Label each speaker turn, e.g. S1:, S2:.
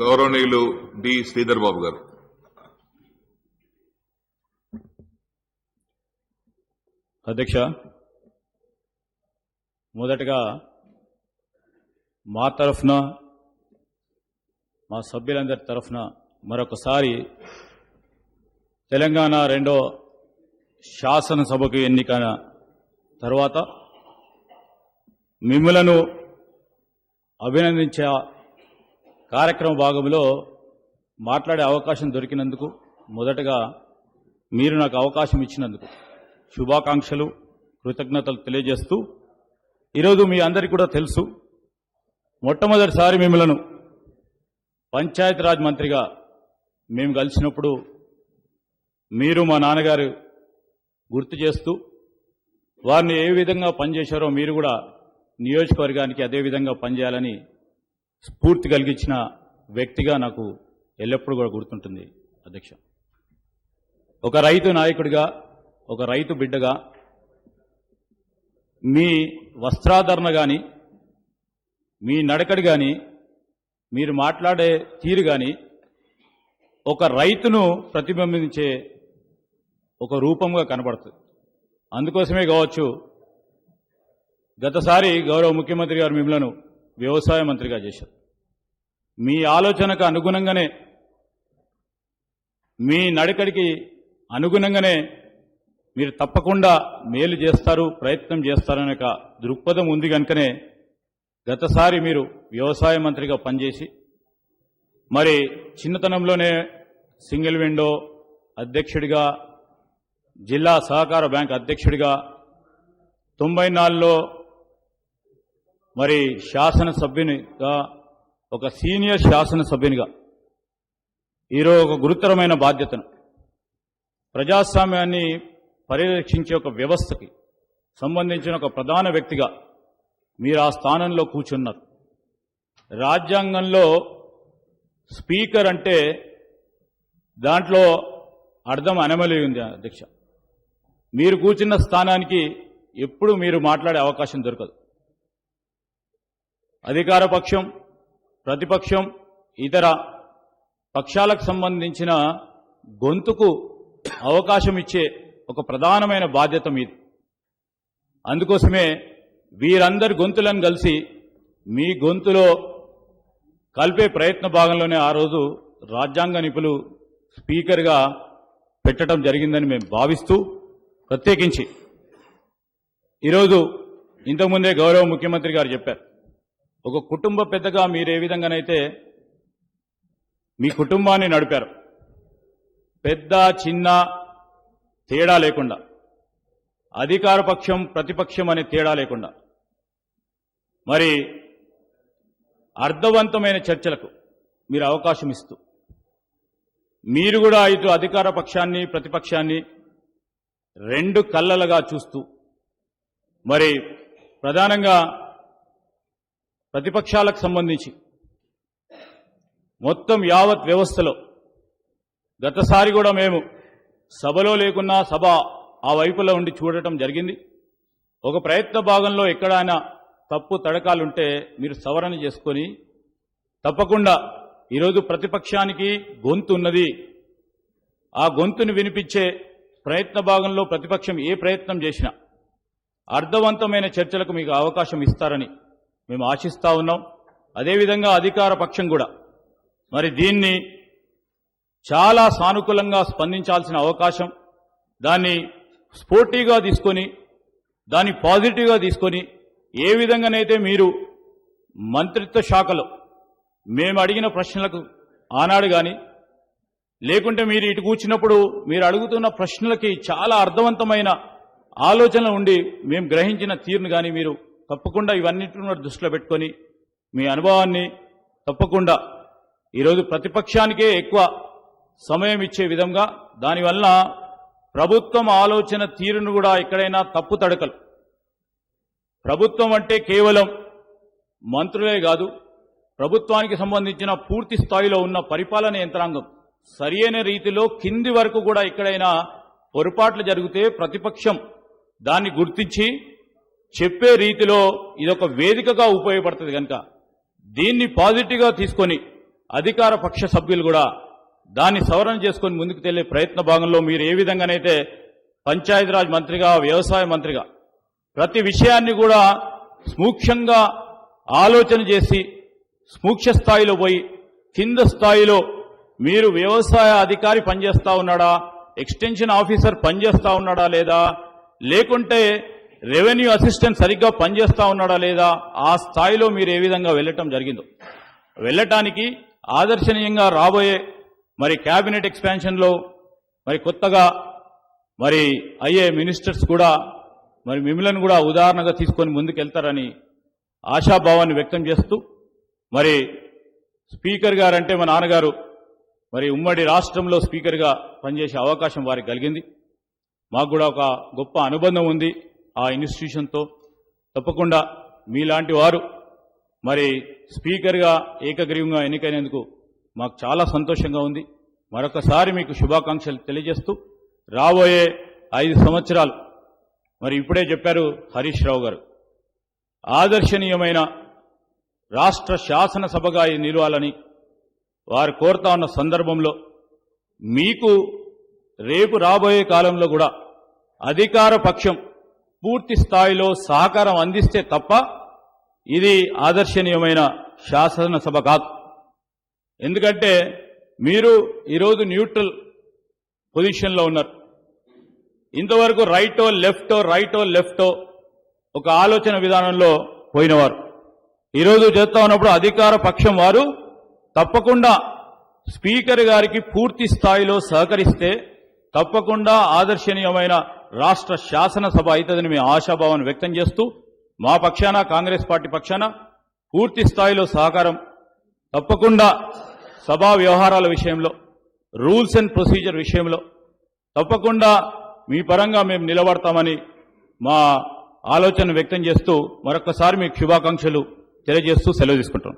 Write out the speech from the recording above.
S1: గౌరవనీయులు డి శ్రీధర్ బాబు గారు.
S2: అధ్యక్ష, మొదటగా మా తరఫున మా సభ్యులందరి తరఫున మరొకసారి తెలంగాణ రెండో శాసనసభకు ఎన్నికైన తర్వాత మిమ్మలను అభినందించే కార్యక్రమ భాగంలో మాట్లాడే అవకాశం దొరికినందుకు మొదటగా మీరు నాకు అవకాశం ఇచ్చినందుకు శుభాకాంక్షలు, కృతజ్ఞతలు తెలియజేస్తూ, ఈరోజు మీ అందరికీ కూడా తెలుసు, మొట్టమొదటిసారి మిమ్మలను పంచాయతీరాజ్ మంత్రిగా మేము కలిసినప్పుడు మీరు మా నాన్నగారు గుర్తు చేస్తూ వారిని ఏ విధంగా పనిచేశారో మీరు కూడా నియోజకవర్గానికి అదే విధంగా పనిచేయాలని స్ఫూర్తి కలిగించిన వ్యక్తిగా నాకు ఎల్లప్పుడూ కూడా గుర్తుంటుంది. అధ్యక్ష, ఒక రైతు నాయకుడిగా, ఒక రైతు బిడ్డగా మీ వస్త్రాధరణ కానీ, మీ నడకడి కానీ, మీరు మాట్లాడే తీరు కానీ ఒక రైతును ప్రతిబింబించే ఒక రూపంగా కనబడుతుంది. అందుకోసమే కావచ్చు గతసారి గౌరవ ముఖ్యమంత్రి గారు మిమ్మల్ని వ్యవసాయ మంత్రిగా చేశారు. మీ ఆలోచనకు అనుగుణంగానే, మీ నడకడికి అనుగుణంగానే మీరు తప్పకుండా మేలు చేస్తారు, ప్రయత్నం చేస్తారనే ఒక దృక్పథం ఉంది కనుకనే గతసారి మీరు వ్యవసాయ మంత్రిగా పనిచేసి, మరి చిన్నతనంలోనే సింగిల్ విండో అధ్యక్షుడిగా, జిల్లా సహకార బ్యాంక్ అధ్యక్షుడిగా, 94లో మరి శాసనసభ్యునిగా, ఒక సీనియర్ శాసనసభ్యునిగా ఈరోజు ఒక గురుతరమైన బాధ్యతను, ప్రజాస్వామ్యాన్ని పరిరక్షించే ఒక వ్యవస్థకి సంబంధించిన ఒక ప్రధాన వ్యక్తిగా మీరు ఆ స్థానంలో కూర్చున్నారు. రాజ్యాంగంలో స్పీకర్ అంటే దాంట్లో అర్థం అనమలి ఉంది. అధ్యక్ష, మీరు కూర్చున్న స్థానానికి ఎప్పుడు మీరు మాట్లాడే అవకాశం దొరకదు. అధికార పక్షం, ప్రతిపక్షం, ఇతర పక్షాలకు సంబంధించిన గొంతుకు అవకాశం ఇచ్చే ఒక ప్రధానమైన బాధ్యత మీది. అందుకోసమే వీరందరి గొంతులను కలిసి మీ గొంతులో కలిపే ప్రయత్న భాగంలోనే ఆ రోజు రాజ్యాంగ నిపుణులు స్పీకర్గా పెట్టడం జరిగిందని మేము భావిస్తూ, ప్రత్యేకించి ఈరోజు ఇంతకుముందే గౌరవ ముఖ్యమంత్రి గారు చెప్పారు, ఒక కుటుంబ పెద్దగా మీరు ఏ విధంగానైతే మీ కుటుంబాన్ని నడిపారు, పెద్ద చిన్న తేడా లేకుండా, అధికార పక్షం ప్రతిపక్షం అనే తేడా లేకుండా, మరి అర్థవంతమైన చర్చలకు మీరు అవకాశం ఇస్తూ, మీరు కూడా ఇటు అధికార పక్షాన్ని ప్రతిపక్షాన్ని రెండు కళ్ళలుగా చూస్తూ, మరి ప్రధానంగా ప్రతిపక్షాలకు సంబంధించి మొత్తం యావత్ వ్యవస్థలో గతసారి కూడా మేము సభలో లేకున్నా సభ ఆ వైపులో ఉండి చూడటం జరిగింది. ఒక ప్రయత్న భాగంలో ఎక్కడైనా తప్పు తడకాలుంటే మీరు సవరణ చేసుకొని తప్పకుండా ఈరోజు ప్రతిపక్షానికి గొంతు ఉన్నది, ఆ గొంతును వినిపించే ప్రయత్న భాగంలో ప్రతిపక్షం ఏ ప్రయత్నం చేసినా అర్థవంతమైన చర్చలకు మీకు అవకాశం ఇస్తారని మేము ఆశిస్తా ఉన్నాం. అదేవిధంగా అధికార పక్షం కూడా మరి దీన్ని చాలా సానుకూలంగా స్పందించాల్సిన అవకాశం, దాన్ని స్పోర్టివ్గా తీసుకొని, దాన్ని పాజిటివ్గా తీసుకొని, ఏ విధంగానైతే మీరు మంత్రిత్వ శాఖలో మేము అడిగిన ప్రశ్నలకు ఆనాడు కానీ, లేకుంటే మీరు ఇటు కూర్చున్నప్పుడు మీరు అడుగుతున్న ప్రశ్నలకి చాలా అర్థవంతమైన ఆలోచనలు ఉండి మేము గ్రహించిన తీరును కానీ మీరు తప్పకుండా ఇవన్నింటిని దృష్టిలో పెట్టుకొని మీ అనుభవాన్ని తప్పకుండా ఈరోజు ప్రతిపక్షానికే ఎక్కువ సమయం ఇచ్చే విధంగా, దానివల్ల ప్రభుత్వం ఆలోచన తీరును కూడా ఎక్కడైనా తప్పు తడకలు, ప్రభుత్వం అంటే కేవలం మంత్రులే కాదు, ప్రభుత్వానికి సంబంధించిన పూర్తి స్థాయిలో ఉన్న పరిపాలన యంత్రాంగం సరియైన రీతిలో కింది వరకు కూడా ఎక్కడైనా పొరపాట్లు జరిగితే ప్రతిపక్షం దాన్ని గుర్తించి చెప్పే రీతిలో ఇదొక వేదికగా ఉపయోగపడుతుంది కనుక దీన్ని పాజిటివ్గా తీసుకొని అధికార పక్ష సభ్యులు కూడా దాన్ని సవరణ చేసుకొని ముందుకు తెల్లే ప్రయత్న భాగంలో మీరు ఏ విధంగానైతే పంచాయతీరాజ్ మంత్రిగా, వ్యవసాయ మంత్రిగా ప్రతి విషయాన్ని కూడా సూక్ష్మంగా ఆలోచన చేసి సూక్ష్మ స్థాయిలో పోయి కింద స్థాయిలో మీరు వ్యవసాయ అధికారి పనిచేస్తా ఉన్నాడా, ఎక్స్టెన్షన్ ఆఫీసర్ పనిచేస్తా ఉన్నాడా లేదా, లేకుంటే రెవెన్యూ అసిస్టెంట్ సరిగ్గా పనిచేస్తా ఉన్నాడా లేదా, ఆ స్థాయిలో మీరు ఏ విధంగా వెళ్ళటం జరిగిందో వెళ్ళటానికి ఆదర్శనీయంగా రాబోయే మరి క్యాబినెట్ ఎక్స్పాన్షన్లో మరి కొత్తగా మరి అయ్యే మినిస్టర్స్ కూడా మరి మిమ్మల్ని కూడా ఉదాహరణగా తీసుకొని ముందుకెళ్తారని ఆశాభావాన్ని వ్యక్తం చేస్తూ, మరి స్పీకర్ గారంటే మా నాన్నగారు మరి ఉమ్మడి రాష్ట్రంలో స్పీకర్గా పనిచేసే అవకాశం వారికి కలిగింది. మాకు కూడా ఒక గొప్ప అనుబంధం ఉంది ఆ ఇన్స్టిట్యూషన్తో. తప్పకుండా మీలాంటి వారు మరి స్పీకర్గా ఏకగ్రీవంగా ఎన్నికైనందుకు మాకు చాలా సంతోషంగా ఉంది. మరొకసారి మీకు శుభాకాంక్షలు తెలియజేస్తూ రాబోయే 5 సంవత్సరాలు మరి ఇప్పుడే చెప్పారు హరీష్ రావు గారు, ఆదర్శనీయమైన రాష్ట్ర శాసనసభగా ఇది నిలవాలని వారు కోరుతా ఉన్న సందర్భంలో మీకు రేపు రాబోయే కాలంలో కూడా అధికార పక్షం పూర్తి స్థాయిలో సహకారం అందిస్తే తప్ప ఇది ఆదర్శనీయమైన శాసనసభ కాదు. ఎందుకంటే మీరు ఈరోజు న్యూట్రల్ పొజిషన్లో ఉన్నారు. ఇంతవరకు రైటో లెఫ్టో ఒక ఆలోచన విధానంలో పోయినవారు. ఈరోజు చేస్తా ఉన్నప్పుడు అధికార పక్షం వారు తప్పకుండా స్పీకర్ గారికి పూర్తి స్థాయిలో సహకరిస్తే తప్పకుండా ఆదర్శనీయమైన రాష్ట్ర శాసనసభ అవుతుందని మేము ఆశాభావాన్ని వ్యక్తం చేస్తూ మా పక్షాన, కాంగ్రెస్ పార్టీ పక్షాన పూర్తి స్థాయిలో సహకారం తప్పకుండా సభా వ్యవహారాల విషయంలో, రూల్స్ అండ్ ప్రొసీజర్ విషయంలో తప్పకుండా మీ పరంగా మేము నిలబడతామని మా ఆలోచన వ్యక్తం చేస్తూ మరొకసారి మీకు శుభాకాంక్షలు తెలియజేస్తూ సెలవు తీసుకుంటాం.